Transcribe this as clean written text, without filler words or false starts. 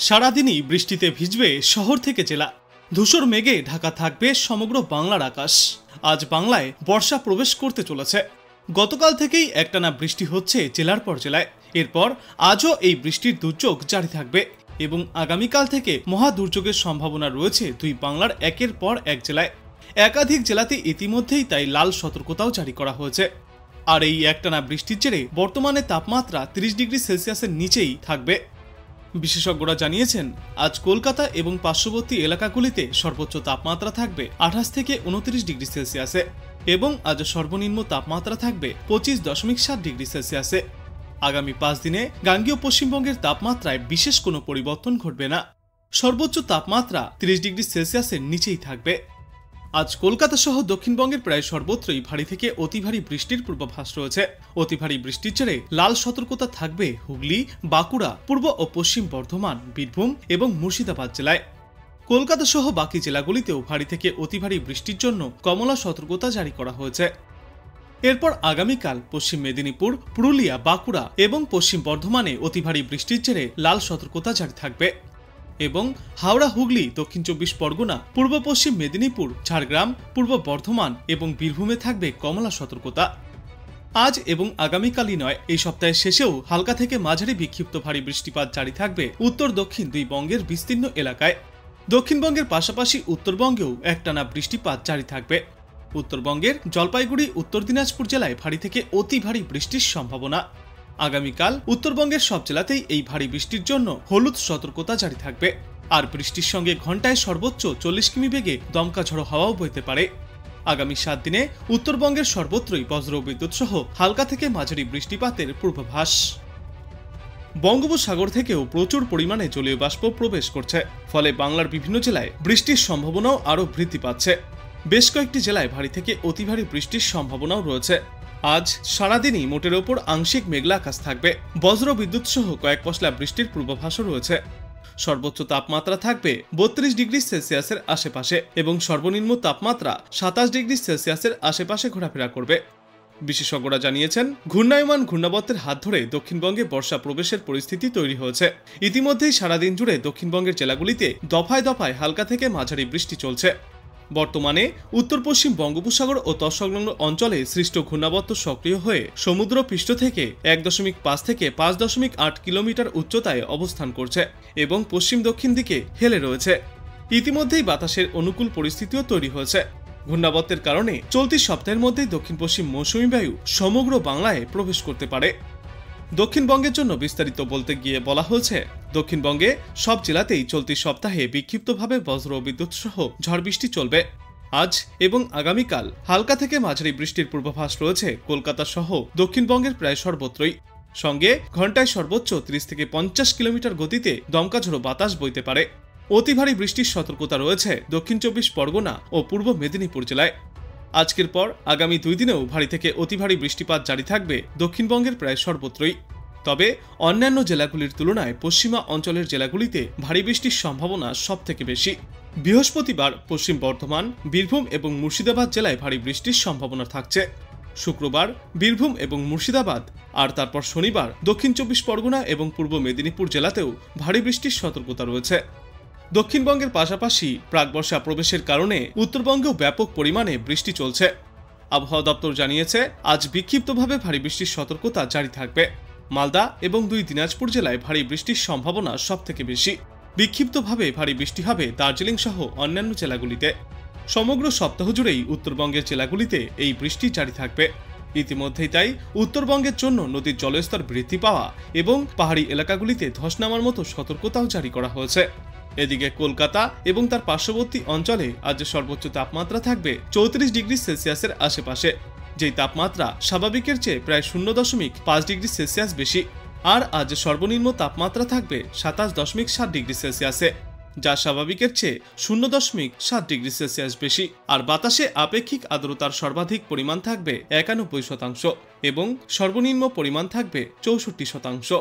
সারাদিনই বৃষ্টিতে ভিজবে শহর থেকে জেলা। ধূসর মেঘে ঢাকা থাকবে সমগ্র বাংলার আকাশ। আজ বাংলায় বর্ষা প্রবেশ করতে চলেছে। গতকাল থেকেই একটানা বৃষ্টি হচ্ছে জেলার পর জেলায়। এরপর আজও এই বৃষ্টির দুর্যোগ জারি থাকবে এবং আগামীকাল থেকে মহা দুর্যোগের সম্ভাবনা রয়েছে দুই বাংলার একের পর এক জেলায়। একাধিক জেলাতে ইতিমধ্যেই তাই লাল সতর্কতাও জারি করা হয়েছে। আর এই একটানা বৃষ্টির জেরে বর্তমানে তাপমাত্রা 30 ডিগ্রি সেলসিয়াসের নিচেই থাকবে। বিশেষজ্ঞরা জানিয়েছেন, আজ কলকাতা এবং পার্শ্ববর্তী এলাকাগুলিতে সর্বোচ্চ তাপমাত্রা থাকবে 28 থেকে 29 ডিগ্রি সেলসিয়াসে এবং আজ সর্বনিম্ন তাপমাত্রা থাকবে 25.7 ডিগ্রি সেলসিয়াসে। আগামী 5 দিনে গাঙ্গেয় পশ্চিমবঙ্গের তাপমাত্রায় বিশেষ কোনো পরিবর্তন ঘটবে না। সর্বোচ্চ তাপমাত্রা 30 ডিগ্রি সেলসিয়াসের নিচেই থাকবে। আজ কলকাতা সহ দক্ষিণবঙ্গের প্রায় সর্বত্রই ভারী থেকে অতি ভারী বৃষ্টির পূর্বাভাস রয়েছে। অতি ভারী বৃষ্টির জেরে লাল সতর্কতা থাকবে হুগলি, বাঁকুড়া, পূর্ব ও পশ্চিম বর্ধমান, বীরভূম এবং মুর্শিদাবাদ জেলায়। কলকাতা সহ বাকি জেলাগুলিতেও ভারী থেকে অতি ভারী বৃষ্টির জন্য কমলা সতর্কতা জারি করা হয়েছে। এরপর আগামীকাল পশ্চিম মেদিনীপুর, পুরুলিয়া, বাঁকুড়া এবং পশ্চিম বর্ধমানে অতি ভারী বৃষ্টির জেরে লাল সতর্কতা জারি থাকবে এবং হাওড়া, হুগলি, দক্ষিণ 24 পরগনা, পূর্ব পশ্চিম মেদিনীপুর, ঝাড়গ্রাম, পূর্ব বর্ধমান এবং বীরভূমে থাকবে কমলা সতর্কতা। আজ এবং আগামীকালই নয়, এই সপ্তাহের শেষেও হালকা থেকে মাঝারি বিক্ষিপ্ত ভারী বৃষ্টিপাত জারি থাকবে উত্তর দক্ষিণ দুই বঙ্গের বিস্তীর্ণ এলাকায়। দক্ষিণবঙ্গের পাশাপাশি উত্তরবঙ্গেও একটানা বৃষ্টিপাত জারি থাকবে। উত্তরবঙ্গের জলপাইগুড়ি, উত্তর দিনাজপুর জেলায় ভারী থেকে অতি ভারী বৃষ্টির সম্ভাবনা। আগামীকাল উত্তরবঙ্গের সব জেলাতেই এই ভারী বৃষ্টির জন্য হলুদ সতর্কতা জারি থাকবে। আর বৃষ্টির সঙ্গে ঘন্টায় সর্বোচ্চ 40 কিমি বেগে দমকা ঝড়ো হাওয়াও বইতে পারে। আগামী 7 দিনে উত্তরবঙ্গের সর্বত্রই বজ্র বিদ্যুৎ সহ হালকা থেকে মাঝারি বৃষ্টিপাতের পূর্বাভাস। বঙ্গোপসাগর থেকেও প্রচুর পরিমাণে জলীয় বাষ্প প্রবেশ করছে, ফলে বাংলার বিভিন্ন জেলায় বৃষ্টির সম্ভাবনাও আরও বৃদ্ধি পাচ্ছে। বেশ কয়েকটি জেলায় ভারী থেকে অতি ভারী বৃষ্টির সম্ভাবনাও রয়েছে। আজ সারাদিনই মোটের ওপর আংশিক মেঘলা আকাশ থাকবে। বজ্র বিদ্যুৎ সহ কয়েক পশলা বৃষ্টির পূর্বাভাসও রয়েছে। সর্বোচ্চ তাপমাত্রা থাকবে 32 ডিগ্রি সেলসিয়াসের আশেপাশে এবং সর্বনিম্ন তাপমাত্রা 27 ডিগ্রি সেলসিয়াসের আশেপাশে ঘোরাফেরা করবে। বিশেষজ্ঞরা জানিয়েছেন, ঘূর্ণায়মান ঘূর্ণাবর্তের হাত ধরে দক্ষিণবঙ্গে বর্ষা প্রবেশের পরিস্থিতি তৈরি হয়েছে। ইতিমধ্যেই সারাদিন জুড়ে দক্ষিণবঙ্গের জেলাগুলিতে দফায় দফায় হালকা থেকে মাঝারি বৃষ্টি চলছে। বর্তমানে উত্তর পশ্চিম বঙ্গোপসাগর ও তৎসংলগ্ন অঞ্চলে সৃষ্ট ঘূর্ণাবর্ত সক্রিয় হয়ে সমুদ্র পৃষ্ঠ থেকে 1.5 থেকে 5.8 কিলোমিটার উচ্চতায় অবস্থান করছে এবং পশ্চিম দক্ষিণ দিকে হেলে রয়েছে। ইতিমধ্যেই বাতাসের অনুকূল পরিস্থিতিও তৈরি হয়েছে। ঘূর্ণাবর্তের কারণে চলতি সপ্তাহের মধ্যেই দক্ষিণ পশ্চিম মৌসুমী বায়ু সমগ্র বাংলায় প্রবেশ করতে পারে। দক্ষিণবঙ্গের জন্য বিস্তারিত বলতে গিয়ে বলা হয়েছে, দক্ষিণবঙ্গে সব জেলাতেই চলতি সপ্তাহে বিক্ষিপ্তভাবে বজ্র বিদ্যুৎ সহ ঝড় বৃষ্টি চলবে। আজ এবং আগামীকাল হালকা থেকে মাঝারি বৃষ্টির পূর্বাভাস রয়েছে কলকাতা সহ দক্ষিণবঙ্গের প্রায় সর্বত্রই। সঙ্গে ঘন্টায় সর্বোচ্চ 30 থেকে 50 কিলোমিটার গতিতে দমকা ঝোড়ো বাতাস বইতে পারে। অতি ভারী বৃষ্টির সতর্কতা রয়েছে দক্ষিণ 24 পরগনা ও পূর্ব মেদিনীপুর জেলায়। আজকের পর আগামী 2 দিনেও ভারী থেকে অতি ভারী বৃষ্টিপাত জারি থাকবে দক্ষিণবঙ্গের প্রায় সর্বত্রই। তবে অন্যান্য জেলাগুলির তুলনায় পশ্চিমা অঞ্চলের জেলাগুলিতে ভারী বৃষ্টির সম্ভাবনা সবথেকে বেশি। বৃহস্পতিবার পশ্চিম বর্ধমান, বীরভূম এবং মুর্শিদাবাদ জেলায় ভারী বৃষ্টির সম্ভাবনা থাকছে। শুক্রবার বীরভূম এবং মুর্শিদাবাদ আর তারপর শনিবার দক্ষিণ 24 পরগনা এবং পূর্ব মেদিনীপুর জেলাতেও ভারী বৃষ্টির সতর্কতা রয়েছে। দক্ষিণবঙ্গের পাশাপাশি প্রাকবর্ষা প্রবেশের কারণে উত্তরবঙ্গেও ব্যাপক পরিমাণে বৃষ্টি চলছে। আবহাওয়া দপ্তর জানিয়েছে, আজ বিক্ষিপ্তভাবে ভারী বৃষ্টির সতর্কতা জারি থাকবে। মালদা এবং 2 দিনাজপুর জেলায় ভারী বৃষ্টির সম্ভাবনা সবথেকে বেশি। বিক্ষিপ্তভাবে ভারী বৃষ্টি হবে দার্জিলিং সহ অন্যান্য জেলাগুলিতে। সমগ্র সপ্তাহ জুড়েই উত্তরবঙ্গের জেলাগুলিতে এই বৃষ্টি জারি থাকবে। ইতিমধ্যেই তাই উত্তরবঙ্গের জন্য নদীর জলস্তর বৃদ্ধি পাওয়া এবং পাহাড়ি এলাকাগুলিতে ধস নামার মতো সতর্কতাও জারি করা হয়েছে। এদিকে কলকাতা এবং তার পার্শ্ববর্তী অঞ্চলে আজ সর্বোচ্চ তাপমাত্রা থাকবে 34 ডিগ্রি সেলসিয়াসের আশেপাশে, যেই তাপমাত্রা স্বাভাবিকের চেয়ে প্রায় 0.5 ডিগ্রি সেলসিয়াস বেশি। আর আজ সর্বনিম্ন তাপমাত্রা থাকবে 27.7 ডিগ্রি সেলসিয়াসে, যা স্বাভাবিকের চেয়ে 0.7 ডিগ্রি সেলসিয়াস বেশি। আর বাতাসে আপেক্ষিক আর্দ্রতার সর্বাধিক পরিমাণ থাকবে 91% এবং সর্বনিম্ন পরিমাণ থাকবে 64%।